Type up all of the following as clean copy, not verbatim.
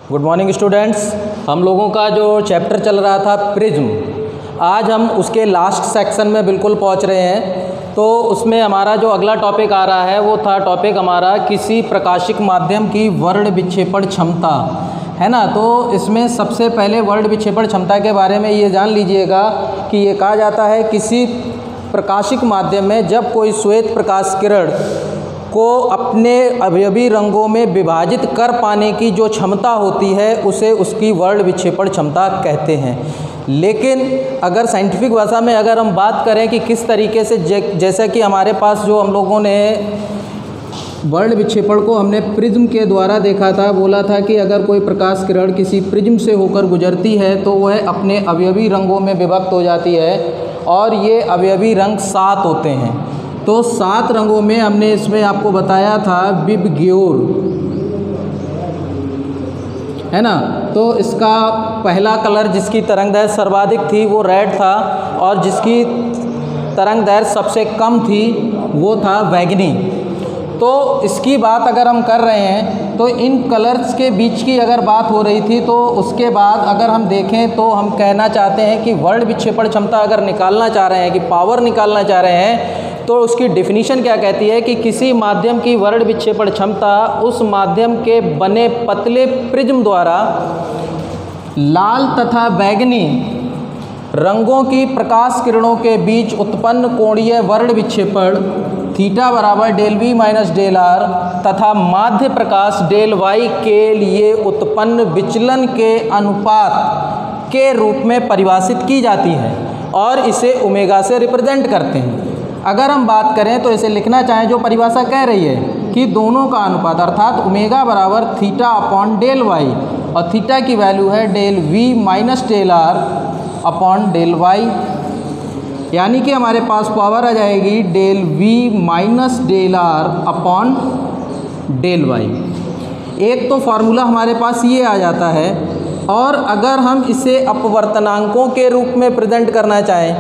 Good morning students. हम लोगों का जो चैप्टर चल रहा था प्रिज्म, आज हम उसके लास्ट सेक्शन में बिल्कुल पहुंच रहे हैं। तो उसमें हमारा जो अगला टॉपिक आ रहा है वो था टॉपिक हमारा किसी प्रकाशिक माध्यम की वर्ण विक्षेपण क्षमता, है ना। तो इसमें सबसे पहले वर्ण विक्षेपण क्षमता के बारे में ये जान लीजिएगा कि ये कहा जाता है किसी प्रकाशिक माध्यम में जब कोई श्वेत प्रकाश किरण को अपने अवयवी रंगों में विभाजित कर पाने की जो क्षमता होती है उसे उसकी वर्ण विक्षेपण क्षमता कहते हैं। लेकिन अगर साइंटिफिक भाषा में अगर हम बात करें कि किस तरीके से जैसे कि हमारे पास जो हम लोगों ने वर्ण विक्षेपण को हमने प्रिज्म के द्वारा देखा था, बोला था कि अगर कोई प्रकाश किरण किसी प्रिज्म से होकर गुजरती है तो वह अपने अवयवी रंगों में विभक्त हो जाती है और ये अवयवी रंग 7 होते हैं। तो 7 रंगों में हमने इसमें आपको बताया था विबग्योर, है ना। तो इसका पहला कलर जिसकी तरंगदैर्घ्य सर्वाधिक थी वो रेड था और जिसकी तरंगदैर्घ्य सबसे कम थी वो था बैंगनी। तो इसकी बात अगर हम कर रहे हैं तो इन कलर्स के बीच की अगर बात हो रही थी तो उसके बाद अगर हम देखें तो हम कहना चाहते हैं कि वर्ण विक्षेपण क्षमता अगर निकालना चाह रहे हैं कि पावर निकालना चाह रहे हैं तो उसकी डेफिनीशन क्या कहती है कि किसी माध्यम की वर्ण विक्षेपण क्षमता उस माध्यम के बने पतले प्रिज्म द्वारा लाल तथा बैंगनी रंगों की प्रकाश किरणों के बीच उत्पन्न कोणीय वर्ण विक्षेपण थीटा बराबर del V minus del R तथा माध्य प्रकाश डेल वाई के लिए उत्पन्न विचलन के अनुपात के रूप में परिभाषित की जाती है और इसे ओमेगा से रिप्रेजेंट करते हैं। अगर हम बात करें तो इसे लिखना चाहें, जो परिभाषा कह रही है कि दोनों का अनुपात अर्थात ओमेगा बराबर थीटा अपॉन डेल वाई और थीटा की वैल्यू है del V minus del R upon del Y, यानी कि हमारे पास पावर आ जाएगी del V minus del R upon del Y. एक तो फॉर्मूला हमारे पास ये आ जाता है और अगर हम इसे अपवर्तनांकों के रूप में प्रेजेंट करना चाहें,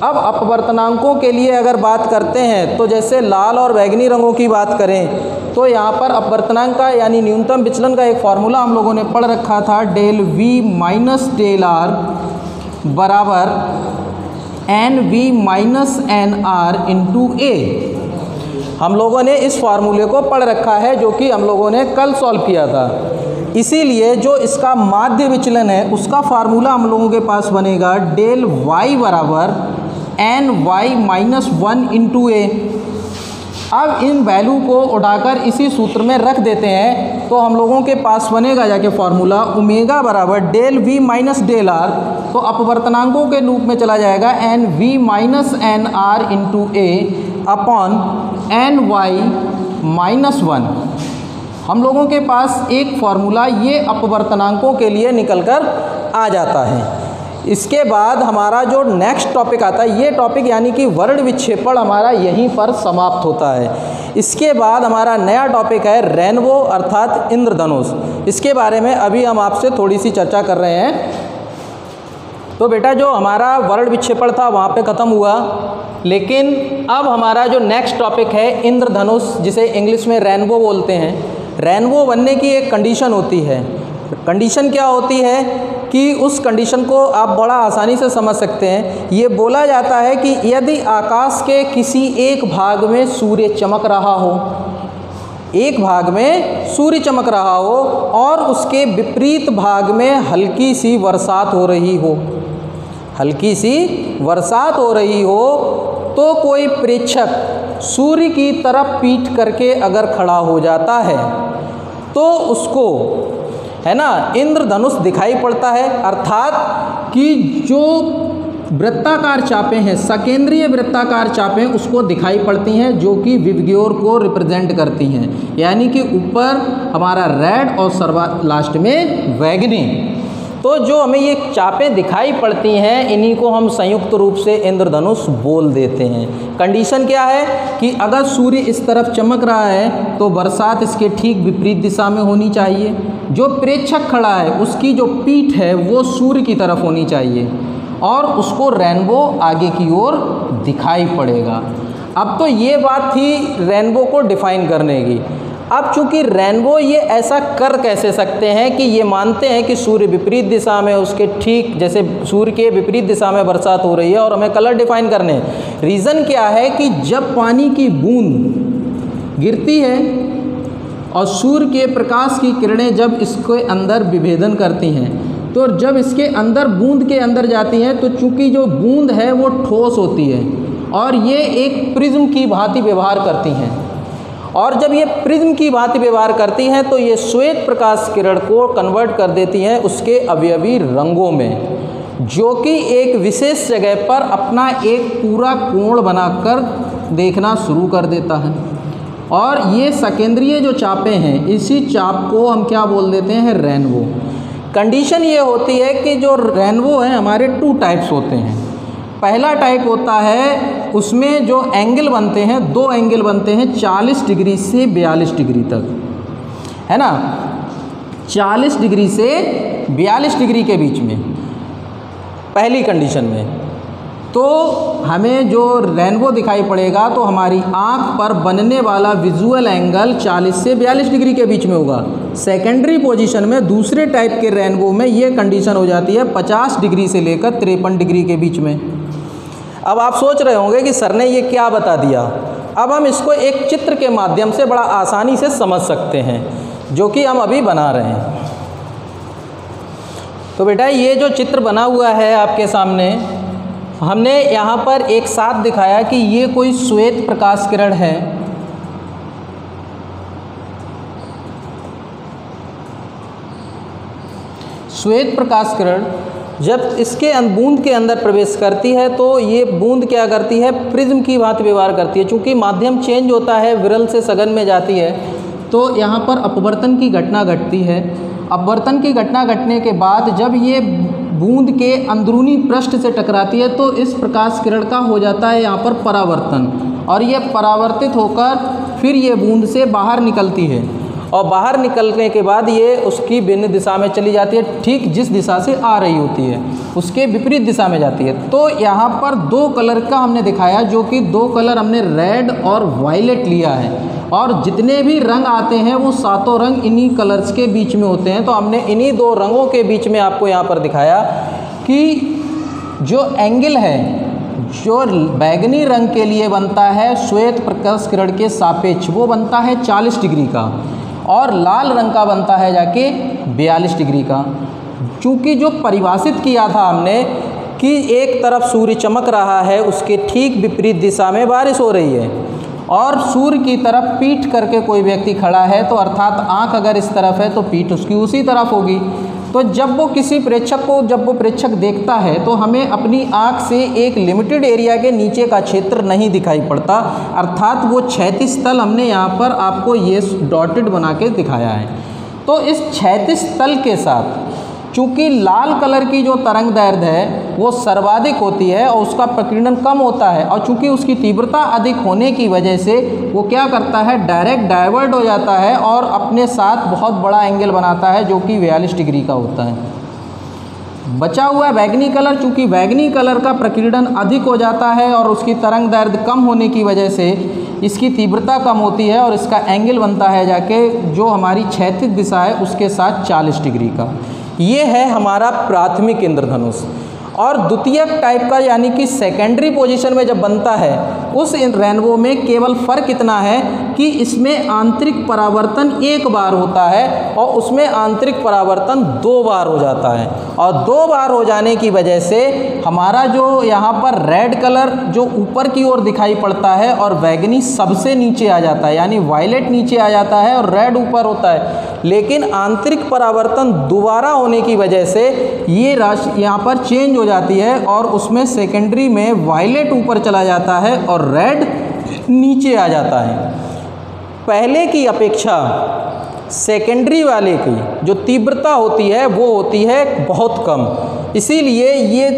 अब अपवर्तनांकों के लिए अगर बात करते हैं तो जैसे लाल और बैंगनी रंगों की बात करें तो यहाँ पर अपवर्तनांक का यानी न्यूनतम विचलन का एक फार्मूला हम लोगों ने पढ़ रखा था, del V minus del R बराबर N V minus N R into A. हम लोगों ने इस फार्मूले को पढ़ रखा है जो कि हम लोगों ने कल सॉल्व किया था। इसीलिए जो इसका माध्य विचलन है उसका फार्मूला हम लोगों के पास बनेगा डेल वाई बराबर एन वाई माइनस 1 इंटू ए। अब इन वैल्यू को उठाकर इसी सूत्र में रख देते हैं तो हम लोगों के पास बनेगा जाके फॉर्मूला ओमेगा बराबर del V minus del R, तो अपवर्तनांकों के रूप में चला जाएगा N V minus N R into A upon N Y minus 1। हम लोगों के पास एक फार्मूला ये अपवर्तनांकों के लिए निकल कर आ जाता है। इसके बाद हमारा जो नेक्स्ट टॉपिक आता है, ये टॉपिक यानी कि वर्ण विक्षेपण हमारा यहीं पर समाप्त होता है। इसके बाद हमारा नया टॉपिक है रेनबो अर्थात इंद्रधनुष। इसके बारे में अभी हम आपसे थोड़ी सी चर्चा कर रहे हैं। तो बेटा जो हमारा वर्ण विक्षेपण था वहाँ पे ख़त्म हुआ, लेकिन अब हमारा जो नेक्स्ट टॉपिक है इंद्रधनुष, जिसे इंग्लिश में रेनबो बोलते हैं। रेनबो बनने की एक कंडीशन होती है। कंडीशन क्या होती है कि उस कंडीशन को आप बड़ा आसानी से समझ सकते हैं। ये बोला जाता है कि यदि आकाश के किसी एक भाग में सूर्य चमक रहा हो, एक भाग में सूर्य चमक रहा हो और उसके विपरीत भाग में हल्की सी बरसात हो रही हो, हल्की सी बरसात हो रही हो, तो कोई प्रेक्षक सूर्य की तरफ पीठ करके अगर खड़ा हो जाता है तो उसको, है ना, इंद्रधनुष दिखाई पड़ता है। अर्थात कि जो वृत्ताकार चापें हैं, सकेंद्रीय वृत्ताकार चापें उसको दिखाई पड़ती हैं जो कि विबग्योर को रिप्रेजेंट करती हैं, यानी कि ऊपर हमारा रेड और लास्ट में बैंगनी। तो जो हमें ये चापें दिखाई पड़ती हैं इन्हीं को हम संयुक्त रूप से इंद्रधनुष बोल देते हैं। कंडीशन क्या है कि अगर सूर्य इस तरफ चमक रहा है तो बरसात इसके ठीक विपरीत दिशा में होनी चाहिए। जो प्रेक्षक खड़ा है उसकी जो पीठ है वो सूर्य की तरफ होनी चाहिए और उसको रेनबो आगे की ओर दिखाई पड़ेगा। अब तो ये बात थी रेनबो को डिफाइन करने की। अब चूंकि रेनबो ये ऐसा कर कैसे सकते हैं कि ये मानते हैं कि सूर्य विपरीत दिशा में, उसके ठीक जैसे सूर्य के विपरीत दिशा में बरसात हो रही है और हमें कलर डिफाइन करने हैं। रीज़न क्या है कि जब पानी की बूंद गिरती है और सूर्य के प्रकाश की किरणें जब इसके अंदर विभेदन करती हैं, तो जब इसके अंदर बूंद के अंदर जाती हैं तो चूंकि जो बूंद है वो ठोस होती है और ये एक प्रिज्म की भांति व्यवहार करती हैं, और जब ये प्रिज्म की भांति व्यवहार करती हैं तो ये श्वेत प्रकाश किरण को कन्वर्ट कर देती हैं उसके अवयवी रंगों में, जो कि एक विशेष जगह पर अपना एक पूरा कोण बनाकर देखना शुरू कर देता है। और ये सेकेंडरी जो चापें हैं, इसी चाप को हम क्या बोल देते हैं, रेनबो। कंडीशन ये होती है कि जो रेनबो है हमारे 2 टाइप्स होते हैं। पहला टाइप होता है उसमें जो एंगल बनते हैं, 2 एंगल बनते हैं 40 डिग्री से 42 डिग्री तक, है ना, 40 डिग्री से 42 डिग्री के बीच में पहली कंडीशन में। तो हमें जो रेनबो दिखाई पड़ेगा तो हमारी आँख पर बनने वाला विजुअल एंगल 40 से 42 डिग्री के बीच में होगा। सेकेंडरी पोजीशन में दूसरे टाइप के रेनबो में ये कंडीशन हो जाती है 50 डिग्री से लेकर 53 डिग्री के बीच में। अब आप सोच रहे होंगे कि सर ने ये क्या बता दिया। अब हम इसको एक चित्र के माध्यम से बड़ा आसानी से समझ सकते हैं, जो कि हम अभी बना रहे हैं। तो बेटा ये जो चित्र बना हुआ है आपके सामने, हमने यहाँ पर एक साथ दिखाया कि ये कोई श्वेत प्रकाश किरण है। श्वेत प्रकाश किरण जब इसके बूंद के अंदर प्रवेश करती है तो ये बूंद क्या करती है, प्रिज्म की भांति व्यवहार करती है। चूँकि माध्यम चेंज होता है, विरल से सघन में जाती है, तो यहाँ पर अपवर्तन की घटना घटती है। अपवर्तन की घटना घटने के बाद जब ये बूंद के अंदरूनी पृष्ठ से टकराती है तो इस प्रकाश किरण का हो जाता है यहाँ पर परावर्तन, और ये परावर्तित होकर फिर ये बूंद से बाहर निकलती है, और बाहर निकलने के बाद ये उसकी भिन्न दिशा में चली जाती है। ठीक जिस दिशा से आ रही होती है उसके विपरीत दिशा में जाती है। तो यहाँ पर 2 कलर का हमने दिखाया, जो कि 2 कलर हमने रेड और वायलेट लिया है, और जितने भी रंग आते हैं वो 7 रंग इन्हीं कलर्स के बीच में होते हैं। तो हमने इन्हीं 2 रंगों के बीच में आपको यहाँ पर दिखाया कि जो एंगल है जो बैगनी रंग के लिए बनता है श्वेत प्रकाश किरण के सापेक्ष, वो बनता है 40 डिग्री का, और लाल रंग का बनता है जाके 42 डिग्री का। चूँकि जो परिभाषित किया था हमने कि एक तरफ सूर्य चमक रहा है, उसके ठीक विपरीत दिशा में बारिश हो रही है, और सूर्य की तरफ पीठ करके कोई व्यक्ति खड़ा है, तो अर्थात आँख अगर इस तरफ है तो पीठ उसकी उसी तरफ होगी। तो जब वो किसी प्रेक्षक को जब वो प्रेक्षक देखता है तो हमें अपनी आँख से एक लिमिटेड एरिया के नीचे का क्षेत्र नहीं दिखाई पड़ता, अर्थात वो क्षैतिज तल हमने यहाँ पर आपको ये डॉटेड बना के दिखाया है। तो इस क्षैतिज तल के साथ चूँकि लाल कलर की जो तरंग दैर्घ्य है वो सर्वाधिक होती है और उसका प्रकीर्णन कम होता है, और चूँकि उसकी तीव्रता अधिक होने की वजह से वो क्या करता है, डायरेक्ट डाइवर्ट हो जाता है और अपने साथ बहुत बड़ा एंगल बनाता है, जो कि 42 डिग्री का होता है। बचा हुआ है बैगनी कलर, चूँकि बैगनी कलर का प्रकीर्णन अधिक हो जाता है और उसकी तरंग दैर्घ्य कम होने की वजह से इसकी तीव्रता कम होती है और इसका एंगल बनता है जाके जो हमारी क्षैतिज दिशा है उसके साथ 40 डिग्री का। ये है हमारा प्राथमिक इंद्रधनुष। और द्वितीयक टाइप का यानी कि सेकेंडरी पोजीशन में जब बनता है उस रेनबो में केवल फ़र्क इतना है कि इसमें आंतरिक परावर्तन 1 बार होता है और उसमें आंतरिक परावर्तन 2 बार हो जाता है, और 2 बार हो जाने की वजह से हमारा जो यहाँ पर रेड कलर जो ऊपर की ओर दिखाई पड़ता है और बैगनी सबसे नीचे आ जाता है, यानी वायलेट नीचे आ जाता है और रेड ऊपर होता है। लेकिन आंतरिक परावर्तन दोबारा होने की वजह से ये राशि यहाँ पर चेंज हो जाती है और उसमें सेकेंडरी में वायलेट ऊपर चला जाता है और रेड नीचे आ जाता है। पहले की अपेक्षा सेकेंडरी वाले की जो तीव्रता होती है वो होती है बहुत कम, इसीलिए ये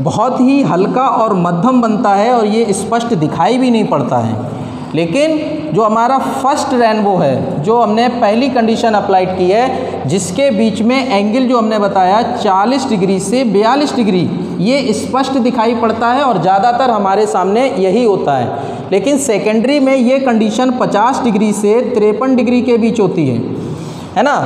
बहुत ही हल्का और मध्यम बनता है और ये स्पष्ट दिखाई भी नहीं पड़ता है। लेकिन जो हमारा फर्स्ट रेनबो है, जो हमने पहली कंडीशन अप्लाइड की है, जिसके बीच में एंगल जो हमने बताया 40 डिग्री से 42 डिग्री, ये स्पष्ट दिखाई पड़ता है और ज़्यादातर हमारे सामने यही होता है। लेकिन सेकेंडरी में ये कंडीशन 50 डिग्री से 53 डिग्री के बीच होती है ना।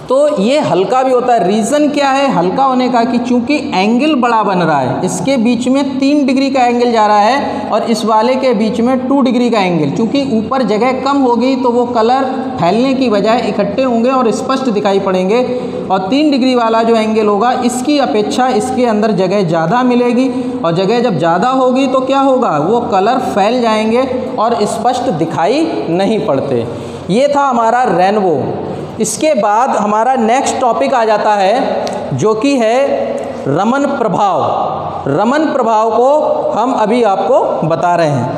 तो ये हल्का भी होता है। रीज़न क्या है हल्का होने का कि चूंकि एंगल बड़ा बन रहा है, इसके बीच में 3 डिग्री का एंगल जा रहा है और इस वाले के बीच में 2 डिग्री का एंगल, चूंकि ऊपर जगह कम होगी तो वो कलर फैलने की बजाय इकट्ठे होंगे और स्पष्ट दिखाई पड़ेंगे। और 3 डिग्री वाला जो एंगल होगा इसकी अपेक्षा इसके अंदर जगह ज़्यादा मिलेगी, और जगह जब ज़्यादा होगी तो क्या होगा, वो कलर फैल जाएंगे और स्पष्ट दिखाई नहीं पड़ते। ये था हमारा रेनबो। इसके बाद हमारा नेक्स्ट टॉपिक आ जाता है जो कि है रमन प्रभाव। रमन प्रभाव को हम अभी आपको बता रहे हैं।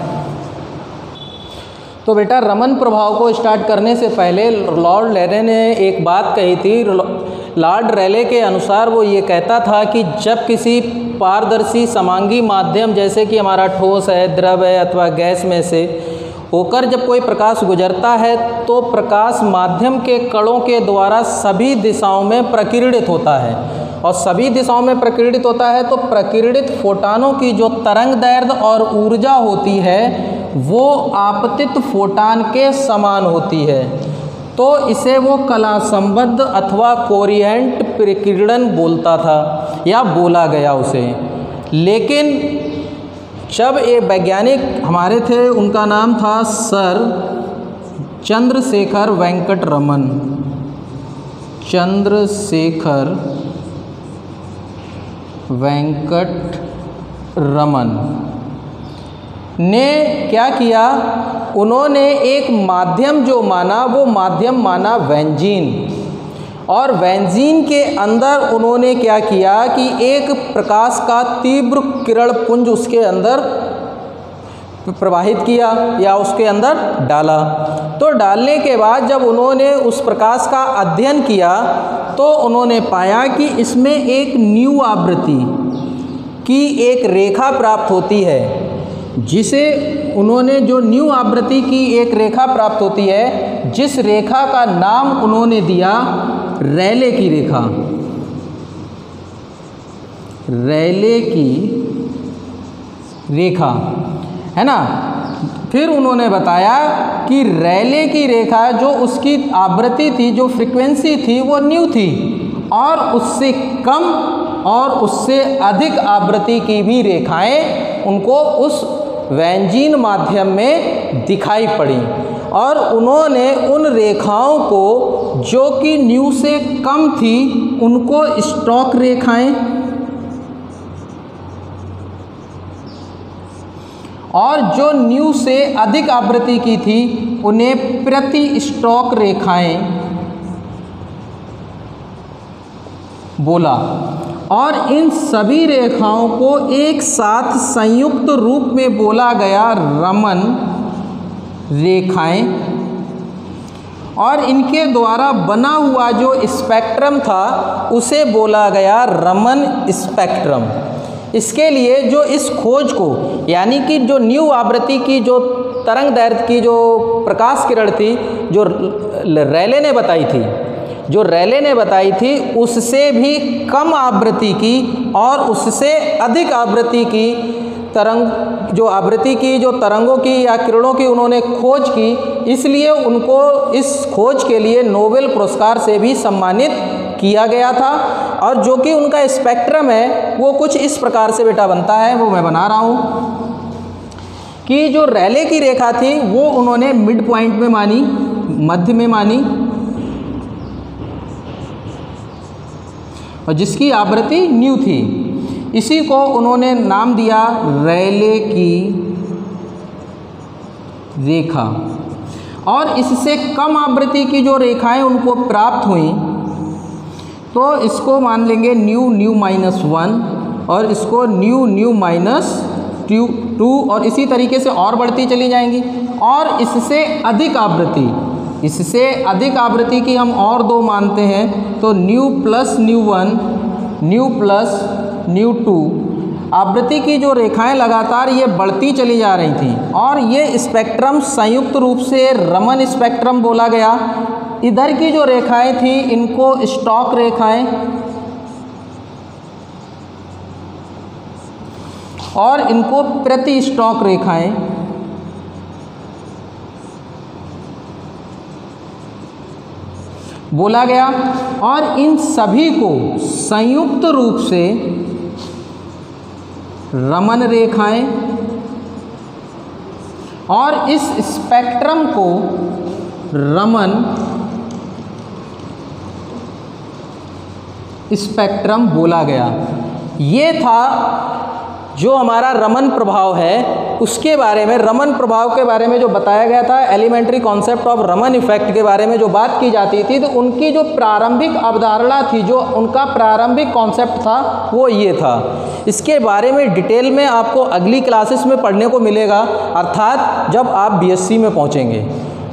तो बेटा रमन प्रभाव को स्टार्ट करने से पहले लॉर्ड रेले ने एक बात कही थी। लॉर्ड रेले के अनुसार वो ये कहता था कि जब किसी पारदर्शी समांगी माध्यम जैसे कि हमारा ठोस है, द्रव है अथवा गैस में से होकर जब कोई प्रकाश गुजरता है तो प्रकाश माध्यम के कणों के द्वारा सभी दिशाओं में प्रकीर्णित होता है, और सभी दिशाओं में प्रकीर्णित होता है तो प्रकीर्णित फोटानों की जो तरंग दैर्घ्य और ऊर्जा होती है वो आपतित फोटान के समान होती है। तो इसे वो कला संबद्ध अथवा कोरिएंट प्रकीर्णन बोलता था या बोला गया उसे। लेकिन जब ये वैज्ञानिक हमारे थे, उनका नाम था सर चंद्रशेखर वेंकट रमन। चंद्रशेखर वेंकट रमन ने क्या किया, उन्होंने एक माध्यम जो माना वो माध्यम माना बेंजीन, और बेंजीन के अंदर उन्होंने क्या किया कि एक प्रकाश का तीव्र किरण पुंज उसके अंदर प्रवाहित किया या उसके अंदर डाला। तो डालने के बाद जब उन्होंने उस प्रकाश का अध्ययन किया तो उन्होंने पाया कि इसमें एक न्यू आवृत्ति की एक रेखा प्राप्त होती है, जिसे उन्होंने जो न्यू आवृत्ति की एक रेखा प्राप्त होती है, जिस रेखा का नाम उन्होंने दिया रेले की रेखा। रेले की रेखा है ना। फिर उन्होंने बताया कि रेले की रेखा जो उसकी आवृत्ति थी, जो फ्रीक्वेंसी थी वो न्यू थी, और उससे कम और उससे अधिक आवृत्ति की भी रेखाएं उनको उस बेंजीन माध्यम में दिखाई पड़ी। और उन्होंने उन रेखाओं को जो कि न्यू से कम थी उनको स्टॉक रेखाएं और जो न्यू से अधिक आवृत्ति की थी उन्हें प्रति स्टॉक रेखाएं बोला। और इन सभी रेखाओं को एक साथ संयुक्त रूप में बोला गया रमन रेखाएं, और इनके द्वारा बना हुआ जो स्पेक्ट्रम था उसे बोला गया रमन स्पेक्ट्रम। इसके लिए जो इस खोज को, यानी कि जो न्यू आवृत्ति की जो तरंग दैर्घ्य की जो प्रकाश किरण थी जो रेले ने बताई थी, जो रेले ने बताई थी उससे भी कम आवृत्ति की और उससे अधिक आवृत्ति की तरंग, जो आवृत्ति की जो तरंगों की या किरणों की उन्होंने खोज की, इसलिए उनको इस खोज के लिए नोबेल पुरस्कार से भी सम्मानित किया गया था। और जो कि उनका स्पेक्ट्रम है वो कुछ इस प्रकार से बेटा बनता है, वो मैं बना रहा हूँ कि जो रेले की रेखा थी वो उन्होंने मिड पॉइंट में मानी, मध्य में मानी, और जिसकी आवृत्ति न्यू थी। इसी को उन्होंने नाम दिया रेले की रेखा। और इससे कम आवृत्ति की जो रेखाएं उनको प्राप्त हुई तो इसको मान लेंगे न्यू न्यू माइनस 1 और इसको न्यू न्यू माइनस 2 और इसी तरीके से और बढ़ती चली जाएंगी। और इससे अधिक आवृत्ति, इससे अधिक आवृत्ति की हम और दो मानते हैं तो new plus new 1, new plus new 2 आवृत्ति की जो रेखाएं लगातार ये बढ़ती चली जा रही थी और ये स्पेक्ट्रम संयुक्त रूप से रमन स्पेक्ट्रम बोला गया। इधर की जो रेखाएं थी इनको स्टॉक रेखाएं और इनको प्रति स्टॉक रेखाएं बोला गया, और इन सभी को संयुक्त रूप से रमन रेखाएं, और इस स्पेक्ट्रम को रमन स्पेक्ट्रम बोला गया। ये था जो हमारा रमन प्रभाव है उसके बारे में, रमन प्रभाव के बारे में जो बताया गया था, elementary concept of Raman effect के बारे में जो बात की जाती थी, तो उनकी जो प्रारंभिक अवधारणा थी, जो उनका प्रारंभिक कॉन्सेप्ट था वो ये था। इसके बारे में डिटेल में आपको अगली क्लासेस में पढ़ने को मिलेगा, अर्थात जब आप बीएससी में पहुंचेंगे।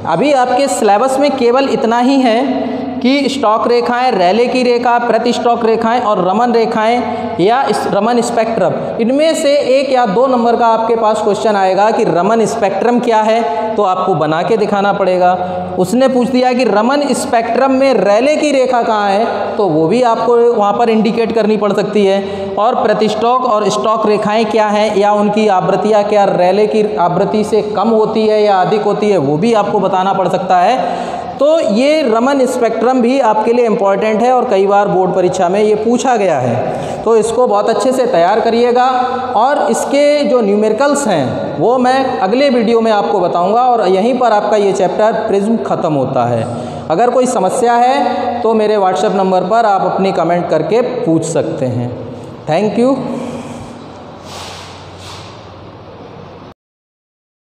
अभी आपके सिलेबस में केवल इतना ही है कि स्टॉक रेखाएं, रैले की रेखा, प्रति स्टॉक रेखाएं और रमन रेखाएं या रमन स्पेक्ट्रम, इनमें से 1 या 2 नंबर का आपके पास क्वेश्चन आएगा कि रमन स्पेक्ट्रम क्या है, तो आपको बना के दिखाना पड़ेगा। उसने पूछ दिया कि रमन स्पेक्ट्रम में रैले की रेखा कहाँ है, तो वो भी आपको वहाँ पर इंडिकेट करनी पड़ सकती है। और प्रति स्टॉक और स्टॉक रेखाएं क्या हैं या उनकी आवृत्तियाँ क्या रैले की आवृत्ति से कम होती है या अधिक होती है, वो भी आपको बताना पड़ सकता है। तो ये रमन स्पेक्ट्रम भी आपके लिए इम्पॉर्टेंट है और कई बार बोर्ड परीक्षा में ये पूछा गया है, तो इसको बहुत अच्छे से तैयार करिएगा। और इसके जो न्यूमेरिकल्स हैं वो मैं अगले वीडियो में आपको बताऊंगा, और यहीं पर आपका ये चैप्टर प्रिज्म ख़त्म होता है। अगर कोई समस्या है तो मेरे व्हाट्सएप नंबर पर आप अपनी कमेंट करके पूछ सकते हैं। Thank you.